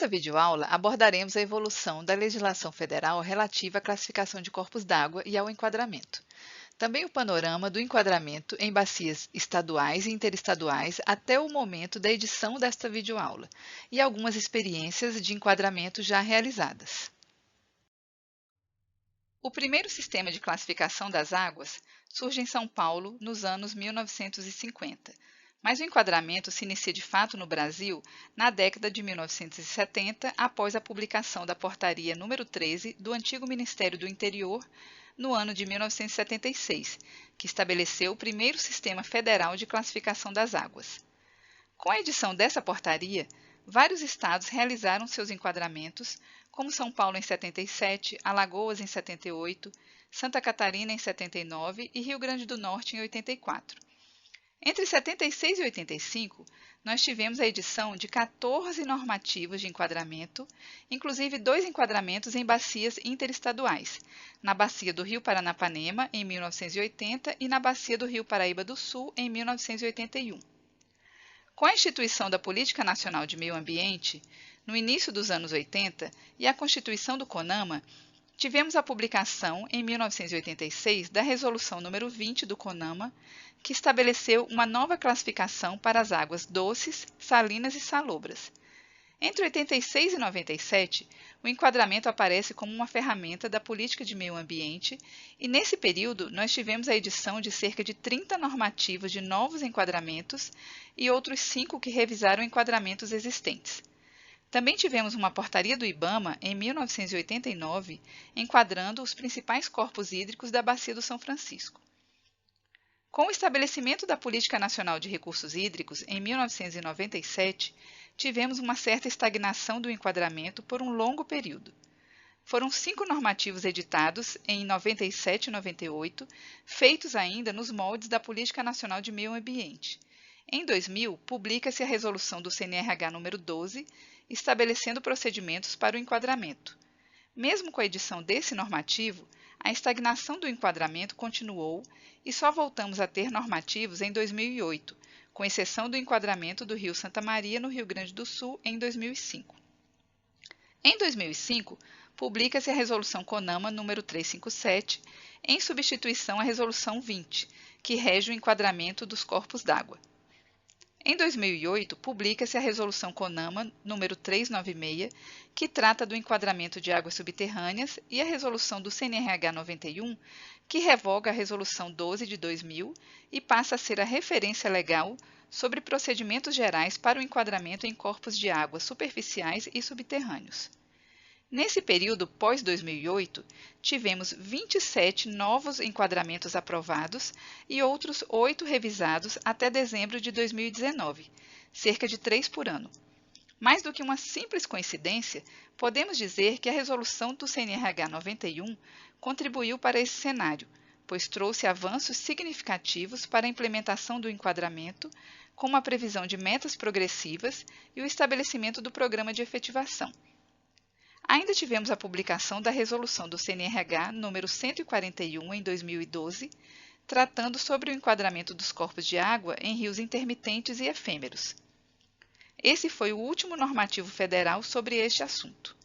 Nesta videoaula, abordaremos a evolução da legislação federal relativa à classificação de corpos d'água e ao enquadramento. Também o panorama do enquadramento em bacias estaduais e interestaduais até o momento da edição desta videoaula e algumas experiências de enquadramento já realizadas. O primeiro sistema de classificação das águas surge em São Paulo nos anos 1950. Mas o enquadramento se inicia de fato no Brasil na década de 1970, após a publicação da Portaria número 13 do antigo Ministério do Interior, no ano de 1976, que estabeleceu o primeiro sistema federal de classificação das águas. Com a edição dessa portaria, vários estados realizaram seus enquadramentos, como São Paulo em 77, Alagoas em 78, Santa Catarina em 79 e Rio Grande do Norte em 84. Entre 76 e 85, nós tivemos a edição de 14 normativos de enquadramento, inclusive 2 enquadramentos em bacias interestaduais, na Bacia do Rio Paranapanema, em 1980, e na Bacia do Rio Paraíba do Sul, em 1981. Com a instituição da Política Nacional de Meio Ambiente, no início dos anos 80, e a constituição do CONAMA, tivemos a publicação, em 1986, da Resolução número 20 do CONAMA, que estabeleceu uma nova classificação para as águas doces, salinas e salobras. Entre 86 e 97, o enquadramento aparece como uma ferramenta da política de meio ambiente e, nesse período, nós tivemos a edição de cerca de 30 normativos de novos enquadramentos e outros 5 que revisaram enquadramentos existentes. Também tivemos uma portaria do IBAMA, em 1989, enquadrando os principais corpos hídricos da Bacia do São Francisco. Com o estabelecimento da Política Nacional de Recursos Hídricos, em 1997, tivemos uma certa estagnação do enquadramento por um longo período. Foram 5 normativos editados em 97 e 98, feitos ainda nos moldes da Política Nacional de Meio Ambiente. Em 2000, publica-se a resolução do CNRH número 12, estabelecendo procedimentos para o enquadramento. Mesmo com a edição desse normativo, a estagnação do enquadramento continuou e só voltamos a ter normativos em 2008, com exceção do enquadramento do Rio Santa Maria, no Rio Grande do Sul, em 2005. Em 2005, publica-se a Resolução CONAMA número 357, em substituição à Resolução 20, que rege o enquadramento dos corpos d'água. Em 2008, publica-se a Resolução CONAMA número 396, que trata do enquadramento de águas subterrâneas, e a Resolução do CNRH 91, que revoga a Resolução 12 de 2000 e passa a ser a referência legal sobre procedimentos gerais para o enquadramento em corpos de água superficiais e subterrâneos. Nesse período pós-2008, tivemos 27 novos enquadramentos aprovados e outros 8 revisados até dezembro de 2019, cerca de 3 por ano. Mais do que uma simples coincidência, podemos dizer que a resolução do CNRH 91 contribuiu para esse cenário, pois trouxe avanços significativos para a implementação do enquadramento, como a previsão de metas progressivas e o estabelecimento do programa de efetivação. Ainda tivemos a publicação da resolução do CNRH número 141 em 2012, tratando sobre o enquadramento dos corpos de água em rios intermitentes e efêmeros. Esse foi o último normativo federal sobre este assunto.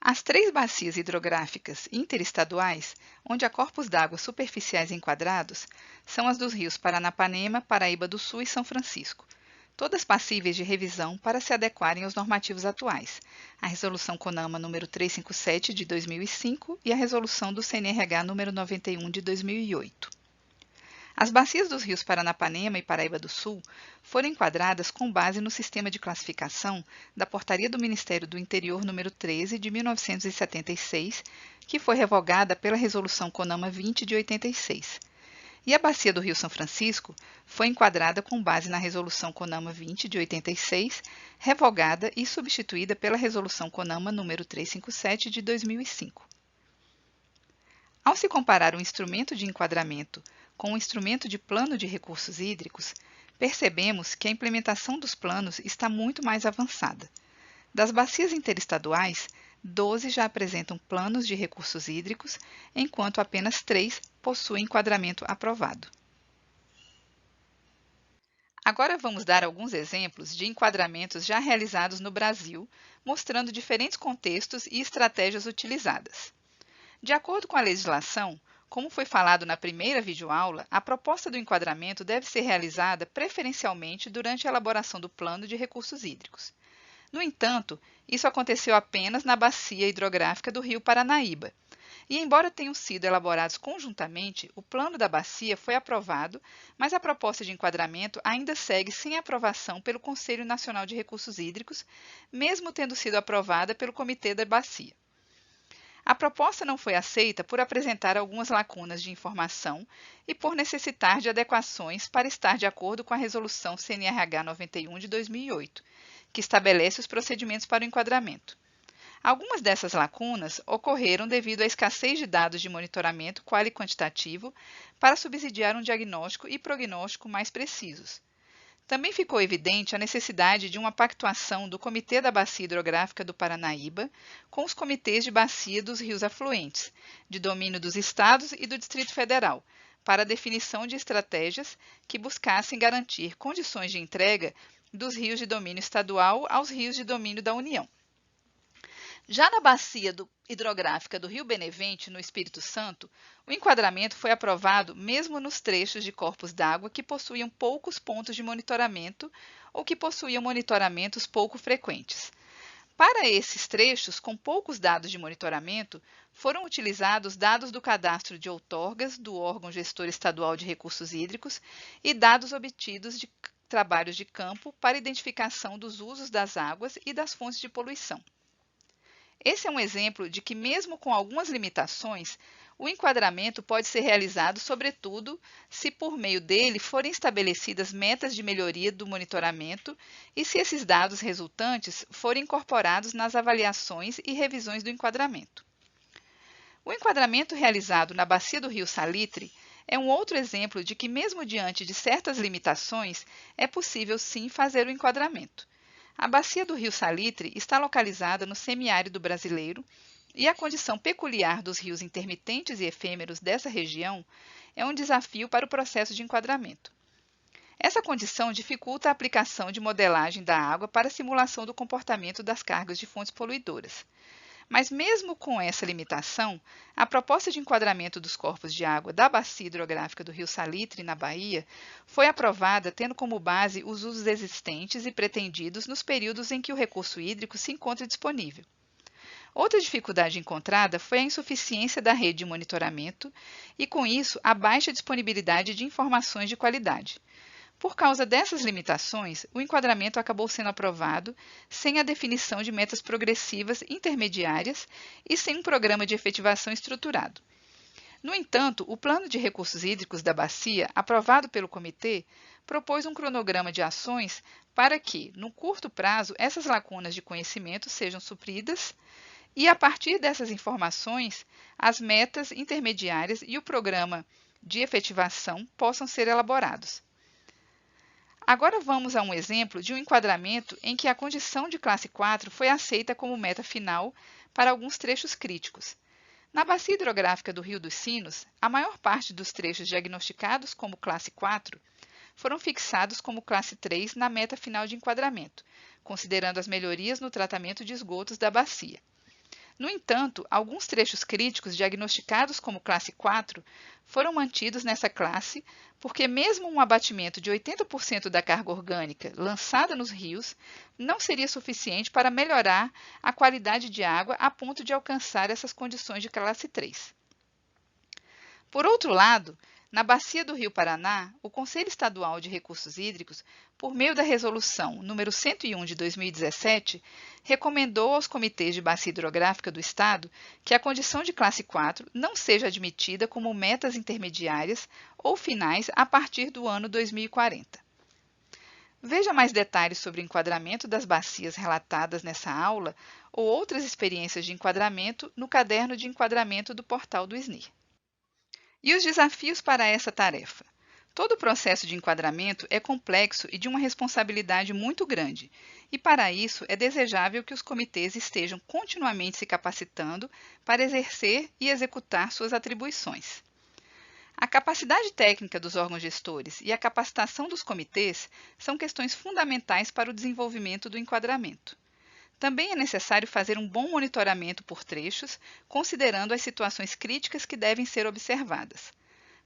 As 3 bacias hidrográficas interestaduais, onde há corpos d'água superficiais enquadrados, são as dos rios Paranapanema, Paraíba do Sul e São Francisco, todas passíveis de revisão para se adequarem aos normativos atuais, a Resolução CONAMA número 357 de 2005 e a Resolução do CNRH número 91 de 2008. As bacias dos rios Paranapanema e Paraíba do Sul foram enquadradas com base no sistema de classificação da Portaria do Ministério do Interior número 13 de 1976, que foi revogada pela Resolução CONAMA 20 de 86. E a Bacia do Rio São Francisco foi enquadrada com base na Resolução CONAMA 20 de 86, revogada e substituída pela Resolução CONAMA número 357 de 2005. Ao se comparar o instrumento de enquadramento com o instrumento de plano de recursos hídricos, percebemos que a implementação dos planos está muito mais avançada. Das bacias interestaduais, 12 já apresentam planos de recursos hídricos, enquanto apenas 3 possuem enquadramento aprovado. Agora vamos dar alguns exemplos de enquadramentos já realizados no Brasil, mostrando diferentes contextos e estratégias utilizadas. De acordo com a legislação, como foi falado na primeira videoaula, a proposta do enquadramento deve ser realizada preferencialmente durante a elaboração do Plano de Recursos Hídricos. No entanto, isso aconteceu apenas na bacia hidrográfica do Rio Paranaíba. E, embora tenham sido elaborados conjuntamente, o plano da bacia foi aprovado, mas a proposta de enquadramento ainda segue sem aprovação pelo Conselho Nacional de Recursos Hídricos, mesmo tendo sido aprovada pelo Comitê da Bacia. A proposta não foi aceita por apresentar algumas lacunas de informação e por necessitar de adequações para estar de acordo com a Resolução CNRH 91 de 2008, que estabelece os procedimentos para o enquadramento. Algumas dessas lacunas ocorreram devido à escassez de dados de monitoramento quali quantitativo para subsidiar um diagnóstico e prognóstico mais precisos. Também ficou evidente a necessidade de uma pactuação do Comitê da Bacia Hidrográfica do Paranaíba com os comitês de bacia dos rios afluentes, de domínio dos estados e do Distrito Federal, para a definição de estratégias que buscassem garantir condições de entrega dos rios de domínio estadual aos rios de domínio da União. Já na bacia hidrográfica do Rio Benevente, no Espírito Santo, o enquadramento foi aprovado mesmo nos trechos de corpos d'água que possuíam poucos pontos de monitoramento ou que possuíam monitoramentos pouco frequentes. Para esses trechos, com poucos dados de monitoramento, foram utilizados dados do cadastro de outorgas do órgão gestor estadual de recursos hídricos e dados obtidos de trabalhos de campo para identificação dos usos das águas e das fontes de poluição. Esse é um exemplo de que, mesmo com algumas limitações, o enquadramento pode ser realizado, sobretudo, se por meio dele forem estabelecidas metas de melhoria do monitoramento e se esses dados resultantes forem incorporados nas avaliações e revisões do enquadramento. O enquadramento realizado na bacia do Rio Salitre é um outro exemplo de que, mesmo diante de certas limitações, é possível sim fazer o enquadramento. A bacia do Rio Salitre está localizada no semiárido brasileiro e a condição peculiar dos rios intermitentes e efêmeros dessa região é um desafio para o processo de enquadramento. Essa condição dificulta a aplicação de modelagem da água para a simulação do comportamento das cargas de fontes poluidoras. Mas mesmo com essa limitação, a proposta de enquadramento dos corpos de água da bacia hidrográfica do Rio Salitre, na Bahia, foi aprovada tendo como base os usos existentes e pretendidos nos períodos em que o recurso hídrico se encontra disponível. Outra dificuldade encontrada foi a insuficiência da rede de monitoramento e, com isso, a baixa disponibilidade de informações de qualidade. Por causa dessas limitações, o enquadramento acabou sendo aprovado sem a definição de metas progressivas intermediárias e sem um programa de efetivação estruturado. No entanto, o Plano de Recursos Hídricos da Bacia, aprovado pelo Comitê, propôs um cronograma de ações para que, no curto prazo, essas lacunas de conhecimento sejam supridas e, a partir dessas informações, as metas intermediárias e o programa de efetivação possam ser elaborados. Agora vamos a um exemplo de um enquadramento em que a condição de classe 4 foi aceita como meta final para alguns trechos críticos. Na bacia hidrográfica do Rio dos Sinos, a maior parte dos trechos diagnosticados como classe 4 foram fixados como classe 3 na meta final de enquadramento, considerando as melhorias no tratamento de esgotos da bacia. No entanto, alguns trechos críticos diagnosticados como classe 4 foram mantidos nessa classe porque mesmo um abatimento de 80% da carga orgânica lançada nos rios não seria suficiente para melhorar a qualidade de água a ponto de alcançar essas condições de classe 3. Por outro lado, na bacia do Rio Paraná, o Conselho Estadual de Recursos Hídricos, por meio da Resolução número 101 de 2017, recomendou aos comitês de bacia hidrográfica do Estado que a condição de classe 4 não seja admitida como metas intermediárias ou finais a partir do ano 2040. Veja mais detalhes sobre o enquadramento das bacias relatadas nessa aula ou outras experiências de enquadramento no caderno de enquadramento do portal do SNIR. E os desafios para essa tarefa? Todo o processo de enquadramento é complexo e de uma responsabilidade muito grande, e para isso é desejável que os comitês estejam continuamente se capacitando para exercer e executar suas atribuições. A capacidade técnica dos órgãos gestores e a capacitação dos comitês são questões fundamentais para o desenvolvimento do enquadramento. Também é necessário fazer um bom monitoramento por trechos, considerando as situações críticas que devem ser observadas.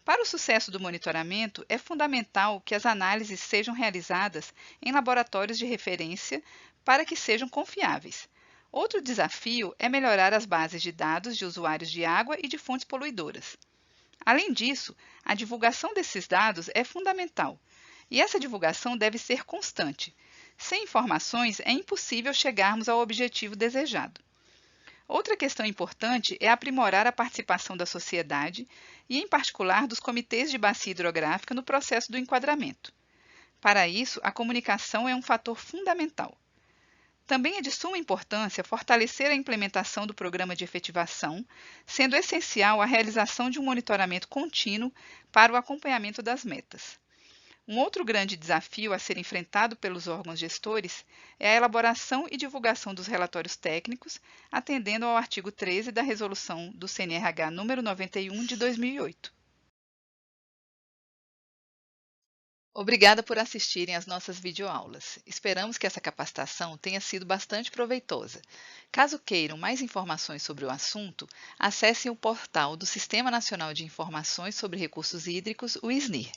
Para o sucesso do monitoramento, é fundamental que as análises sejam realizadas em laboratórios de referência para que sejam confiáveis. Outro desafio é melhorar as bases de dados de usuários de água e de fontes poluidoras. Além disso, a divulgação desses dados é fundamental, e essa divulgação deve ser constante. Sem informações, é impossível chegarmos ao objetivo desejado. Outra questão importante é aprimorar a participação da sociedade e, em particular, dos comitês de bacia hidrográfica no processo do enquadramento. Para isso, a comunicação é um fator fundamental. Também é de suma importância fortalecer a implementação do programa de efetivação, sendo essencial a realização de um monitoramento contínuo para o acompanhamento das metas. Um outro grande desafio a ser enfrentado pelos órgãos gestores é a elaboração e divulgação dos relatórios técnicos, atendendo ao artigo 13 da Resolução do CNRH número 91 de 2008. Obrigada por assistirem às nossas videoaulas. Esperamos que essa capacitação tenha sido bastante proveitosa. Caso queiram mais informações sobre o assunto, acessem o portal do Sistema Nacional de Informações sobre Recursos Hídricos, o SNIR.